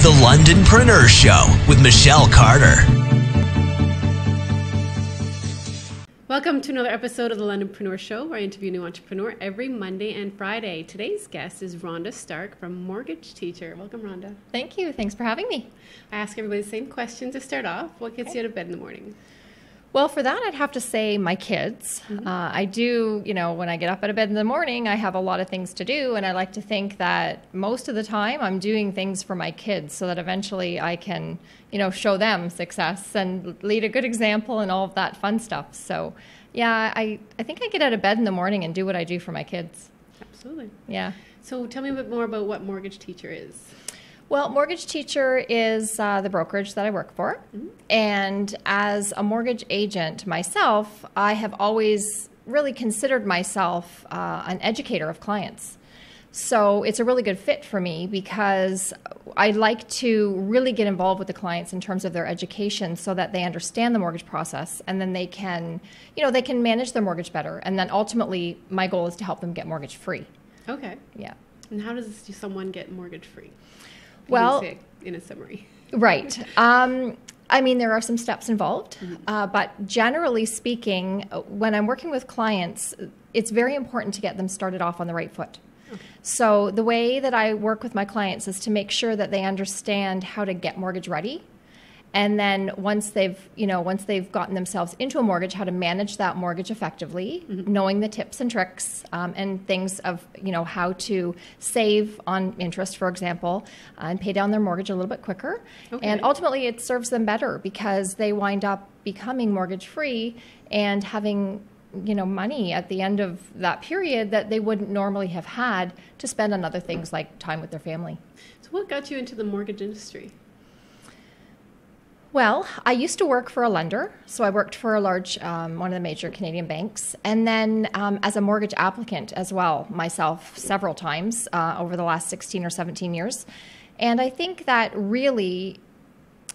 The Londonpreneur Show with Michelle Carter. Welcome to another episode of The Londonpreneur Show, where I interview a new entrepreneur every Monday and Friday. Today's guest is Rhonda Stark from Mortgage Teacher. Welcome, Rhonda. Thank you. Thanks for having me. I ask everybody the same question to start off. What gets you out of bed in the morning? Well, for that, I'd have to say my kids. I do, when I get up out of bed in the morning, I have a lot of things to do, and I like to think that most of the time I'm doing things for my kids so that eventually I can, show them success and lead a good example and all of that fun stuff. So, yeah, I think I get out of bed in the morning and do what I do for my kids. Absolutely. Yeah. So tell me a bit more about what Mortgage Teacher is. Well, Mortgage Teacher is the brokerage that I work for. And as a mortgage agent myself, I have always really considered myself an educator of clients. So it's a really good fit for me because I like to really get involved with the clients in terms of their education so that they understand the mortgage process, and then they can, they can manage their mortgage better. And then ultimately, my goal is to help them get mortgage free. Okay. Yeah. And how does someone get mortgage free? Well, in a summary. Right. There are some steps involved, but generally speaking, when I'm working with clients, it's very important to get them started off on the right foot. Okay. So the way that I work with my clients is to make sure that they understand how to get mortgage ready. And then once they've gotten themselves into a mortgage, how to manage that mortgage effectively, knowing the tips and tricks and things of, how to save on interest, for example, and pay down their mortgage a little bit quicker. Okay. And ultimately, it serves them better because they wind up becoming mortgage free and having, money at the end of that period that they wouldn't normally have had to spend on other things like time with their family. So what got you into the mortgage industry? Well, I used to work for a lender, so I worked for a large, one of the major Canadian banks, and then as a mortgage applicant as well, myself several times over the last 16 or 17 years. And I think that really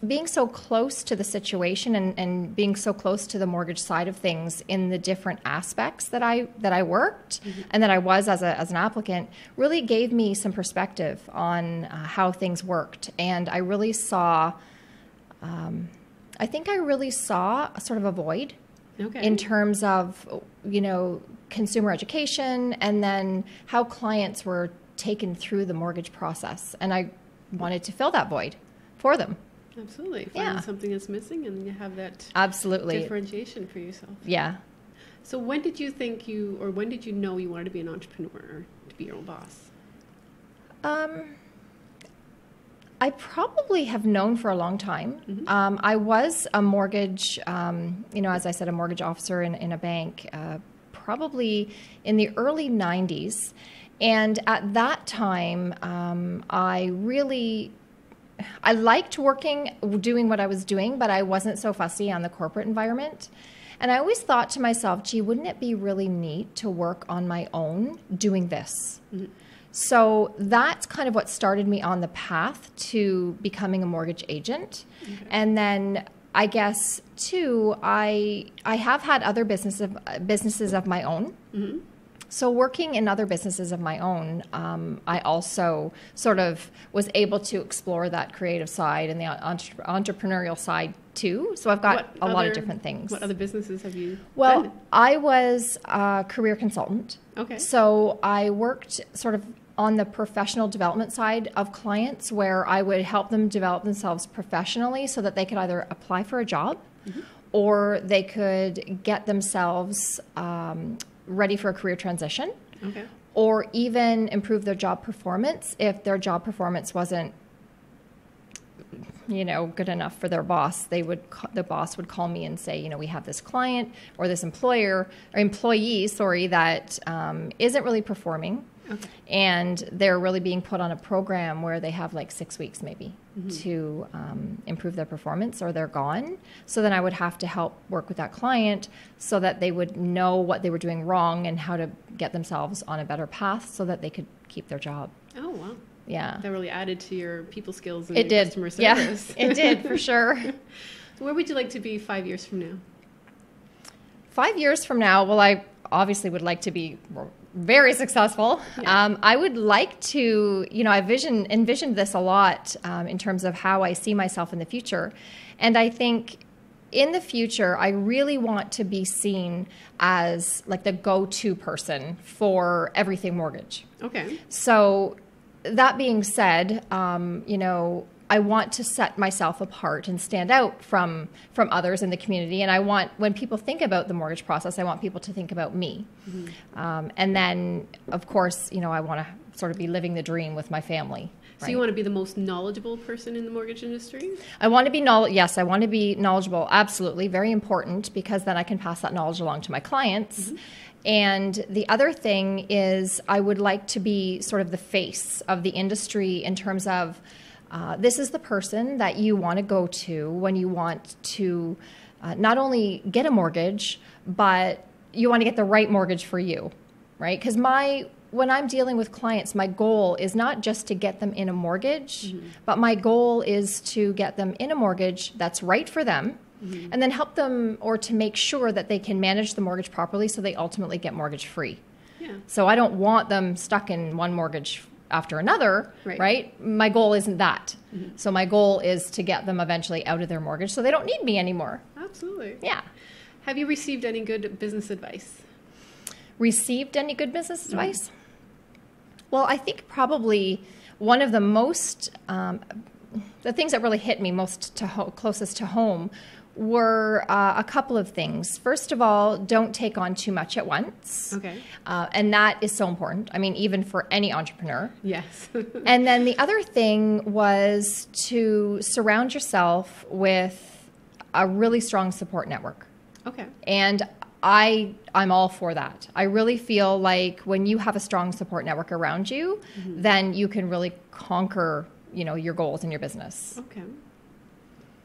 being so close to the situation and being so close to the mortgage side of things in the different aspects that I worked and that I was as an applicant really gave me some perspective on how things worked. And I really saw sort of a void in terms of, consumer education and then how clients were taken through the mortgage process. And I wanted to fill that void for them. Absolutely. Find something that's missing and you have that differentiation for yourself. Yeah. So when did you know you wanted to be an entrepreneur or to be your own boss? I probably have known for a long time. I was a mortgage, as I said, a mortgage officer in a bank, probably in the early 90s. And at that time, I liked doing what I was doing, but I wasn't so fussy on the corporate environment. And I always thought to myself, gee, wouldn't it be really neat to work on my own doing this? So that's kind of what started me on the path to becoming a mortgage agent. Okay. And then I guess, too, I have had other businesses of my own. So working in other businesses of my own, I also sort of was able to explore that creative side and the entrepreneurial side too. So I've got a lot of different things. What other businesses have you done? I was a career consultant. Okay. So I worked sort of on the professional development side of clients where I would help them develop themselves professionally so that they could either apply for a job or they could get themselves ready for a career transition, or even improve their job performance if their job performance wasn't, good enough for their boss. The boss would call me and say, we have this client or this employee that isn't really performing. Okay. And they're really being put on a program where they have like 6 weeks maybe to improve their performance or they're gone. So then I would have to help work with that client so that they would know what they were doing wrong and how to get themselves on a better path so that they could keep their job. Oh, wow. Yeah. That really added to your people skills and customer service. Yeah, it did for sure. Where would you like to be 5 years from now? 5 years from now, well, I obviously would like to be very successful. Yeah. I would like to, I envisioned this a lot in terms of how I see myself in the future. And I think in the future, I really want to be seen as like the go-to person for everything mortgage. Okay. So that being said, I want to set myself apart and stand out from others in the community. And I want, when people think about the mortgage process, I want people to think about me. Mm-hmm. And then, of course, I want to sort of be living the dream with my family. So you want to be the most knowledgeable person in the mortgage industry? I want to be yes, I want to be knowledgeable. Absolutely. Very important, because then I can pass that knowledge along to my clients. Mm-hmm. And the other thing is I would like to be sort of the face of the industry in terms of this is the person that you want to go to when you want to not only get a mortgage, but you want to get the right mortgage for you, right? Because when I'm dealing with clients, my goal is not just to get them in a mortgage, mm-hmm. but my goal is to get them in a mortgage that's right for them, mm-hmm. and then help them or to make sure that they can manage the mortgage properly so they ultimately get mortgage free. Yeah. So I don't want them stuck in one mortgage after another, right? My goal isn't that. Mm-hmm. So my goal is to get them eventually out of their mortgage so they don't need me anymore. Absolutely. Yeah. Have you received any good business advice? Received any good business advice? Mm-hmm. Well, I think probably one of the most, the things that really hit me most closest to home were a couple of things. First of all, don't take on too much at once. Okay. And that is so important. I mean, even for any entrepreneur. Yes. And then the other thing was to surround yourself with a really strong support network. Okay. And I'm all for that. I really feel like when you have a strong support network around you, mm-hmm. then you can really conquer, your goals in your business. Okay.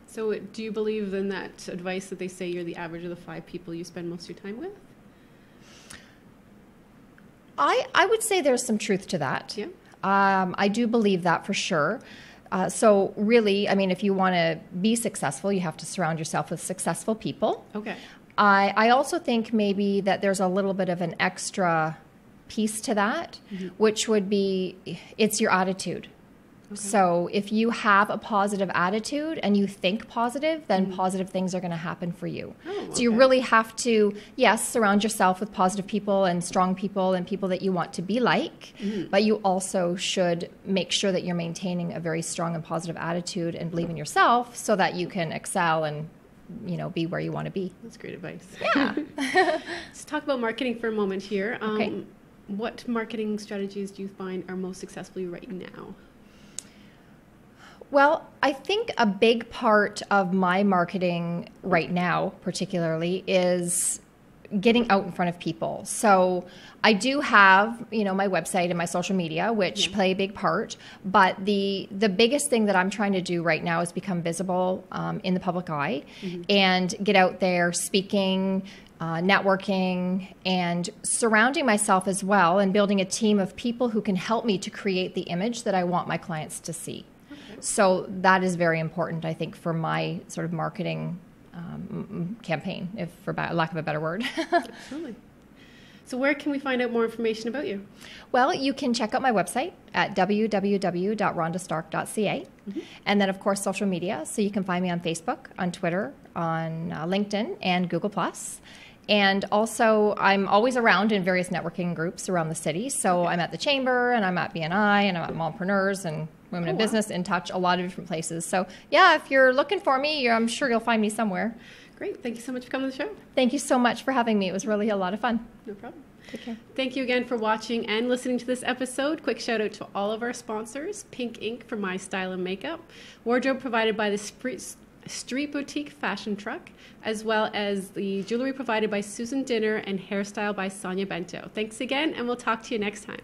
So do you believe in that advice that they say you're the average of the 5 people you spend most of your time with? I would say there's some truth to that. Yeah. I do believe that for sure. So really, I mean, if you want to be successful, you have to surround yourself with successful people. Okay. I also think maybe that there's a little bit of an extra piece to that, mm-hmm. which would be, it's your attitude. Okay. So if you have a positive attitude and you think positive, then mm-hmm. positive things are going to happen for you. Oh, so you really have to, yes, surround yourself with positive people and strong people and people that you want to be like, mm-hmm. but you also should make sure that you're maintaining a very strong and positive attitude and believe in yourself so that you can excel and be where you want to be. That's great advice. Yeah. Let's talk about marketing for a moment here. Okay. What marketing strategies do you find are most successful right now? Well, I think a big part of my marketing right now, particularly, is getting out in front of people. So I do have, my website and my social media, which play a big part. But the biggest thing that I'm trying to do right now is become visible in the public eye, mm-hmm. and get out there speaking, networking, and surrounding myself as well, and building a team of people who can help me to create the image that I want my clients to see. Okay. So that is very important, I think, for my sort of marketing campaign, if for lack of a better word. Absolutely. So where can we find out more information about you? Well, you can check out my website at www.rhondastark.ca. Mm-hmm. And then, of course, social media. So you can find me on Facebook, on Twitter, on LinkedIn, and Google+. And also, I'm always around in various networking groups around the city. So okay. I'm at the Chamber, and I'm at BNI, and I'm at Mompreneurs, and Women in Business, In Touch, a lot of different places. So, yeah, if you're looking for me, I'm sure you'll find me somewhere. Great. Thank you so much for coming to the show. Thank you so much for having me. It was really a lot of fun. No problem. Take care. Thank you again for watching and listening to this episode. Quick shout out to all of our sponsors: Pink Ink for My Style and Makeup, wardrobe provided by the Street Boutique Fashion Truck, as well as the jewelry provided by Susan Dinner and hairstyle by Sonia Bento. Thanks again, and we'll talk to you next time.